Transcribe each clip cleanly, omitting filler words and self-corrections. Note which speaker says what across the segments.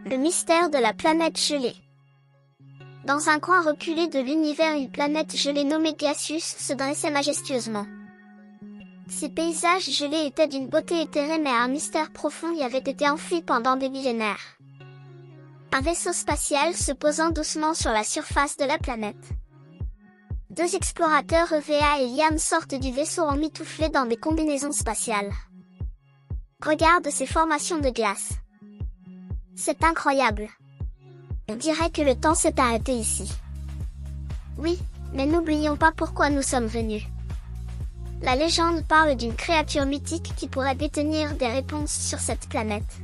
Speaker 1: Le mystère de la planète gelée. Dans un coin reculé de l'univers, une planète gelée nommée Diasus se dressait majestueusement. Ces paysages gelés étaient d'une beauté éthérée, mais un mystère profond y avait été enfoui pendant des millénaires. Un vaisseau spatial se posant doucement sur la surface de la planète. Deux explorateurs, EVA et Liam, sortent du vaisseau emmitouflés dans des combinaisons spatiales. Regarde ces formations de glace. C'est incroyable. On dirait que le temps s'est arrêté ici. Oui, mais n'oublions pas pourquoi nous sommes venus. La légende parle d'une créature mythique qui pourrait détenir des réponses sur cette planète.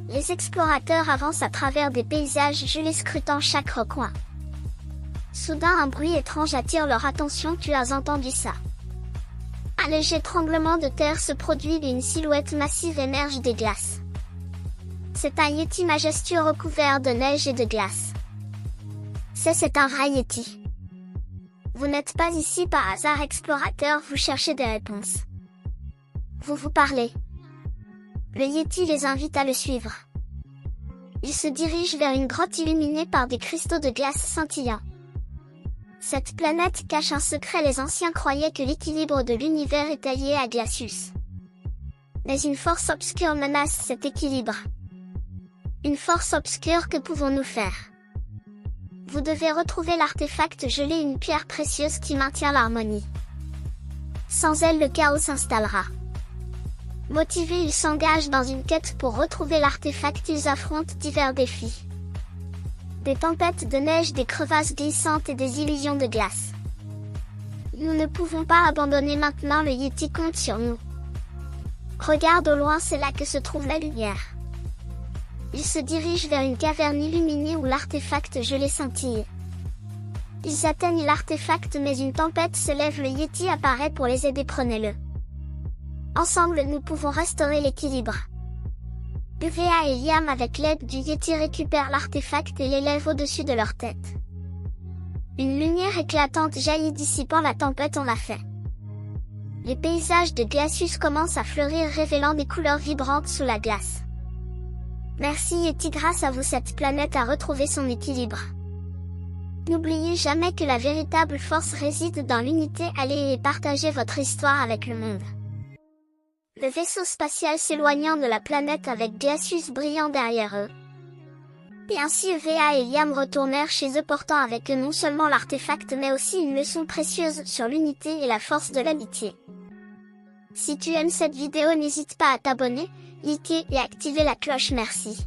Speaker 1: Les explorateurs avancent à travers des paysages gelés, scrutant chaque recoin. Soudain, un bruit étrange attire leur attention. Tu as entendu ça? Un léger tremblement de terre se produit et une silhouette massive émerge des glaces. C'est un Yeti majestueux recouvert de neige et de glace. C'est un vrai Yeti. Vous n'êtes pas ici par hasard, explorateur, vous cherchez des réponses. Vous parlez. Le Yeti les invite à le suivre. Ils se dirigent vers une grotte illuminée par des cristaux de glace scintillants. Cette planète cache un secret. Les anciens croyaient que l'équilibre de l'univers était lié à Diasus. Mais une force obscure menace cet équilibre. Une force obscure, que pouvons-nous faire? Vous devez retrouver l'artefact gelé, une pierre précieuse qui maintient l'harmonie. Sans elle, le chaos s'installera. Motivés, ils s'engagent dans une quête pour retrouver l'artefact. Ils affrontent divers défis. Des tempêtes de neige, des crevasses glissantes et des illusions de glace. Nous ne pouvons pas abandonner maintenant, le Yeti compte sur nous. Regarde au loin, c'est là que se trouve la lumière. Ils se dirigent vers une caverne illuminée où l'artefact gelé scintille. Ils atteignent l'artefact, mais une tempête se lève. Le Yeti apparaît pour les aider. Prenez-le. Ensemble, nous pouvons restaurer l'équilibre. UVA et Liam, avec l'aide du Yeti, récupèrent l'artefact et l'élèvent au-dessus de leur tête. Une lumière éclatante jaillit, dissipant la tempête. On l'a fait. Les paysages de Diasus commencent à fleurir, révélant des couleurs vibrantes sous la glace. Merci Yeti, grâce à vous cette planète a retrouvé son équilibre. N'oubliez jamais que la véritable force réside dans l'unité. Allez et partagez votre histoire avec le monde. Le vaisseau spatial s'éloignant de la planète avec Diasus brillant derrière eux. Et ainsi EVA et Liam retournèrent chez eux, portant avec eux non seulement l'artefact mais aussi une leçon précieuse sur l'unité et la force de l'amitié. Si tu aimes cette vidéo, n'hésite pas à t'abonner, liker et activer la cloche. Merci.